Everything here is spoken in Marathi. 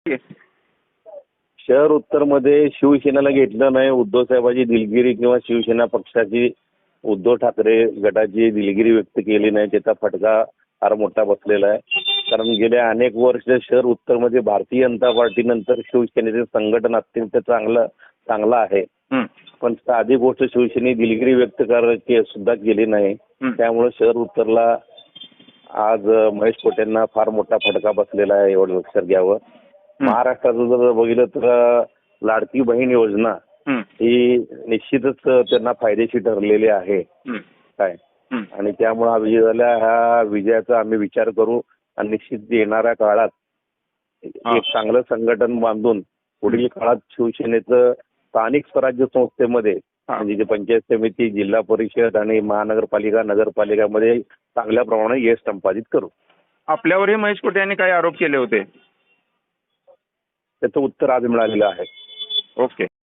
शहर उत्तरमध्ये शिवसेनेला घेतलं नाही. उद्धव साहेबांची दिलगिरी किंवा शिवसेना पक्षाची उद्धव ठाकरे गटाची दिलगिरी व्यक्त केली नाही. त्याचा फटका फार मोठा बसलेला आहे. कारण गेल्या अनेक वर्ष शहर उत्तरमध्ये भारतीय जनता पार्टीनंतर शिवसेनेचे संघटन अत्यंत चांगलं आहे. पण साधी गोष्ट शिवसेने दिलगिरी व्यक्त सुद्धा केली नाही. त्यामुळे शहर उत्तरला आज महेश कोटेंना फार मोठा फटका बसलेला आहे. एवढं लक्षात घ्यावं. महाराष्ट्राचं जर बघितलं तर लाडकी बहीण योजना ही निश्चितच त्यांना फायदेशीर ठरलेली आहे. काय आणि त्यामुळे हा विजय झाला. ह्या विजयाचा आम्ही विचार करू आणि निश्चित येणाऱ्या काळात एक चांगलं संघटन बांधून पुढील काळात शिवसेनेचं स्थानिक स्वराज्य संस्थेमध्ये म्हणजे पंचायत समिती, जिल्हा परिषद आणि महानगरपालिका, नगरपालिकामध्ये चांगल्या प्रमाणात यश संपादित करू. आपल्यावरही महेश कोटे यांनी काही आरोप केले होते. त्याचं उत्तर आज मिळालेलं आहे. ओके.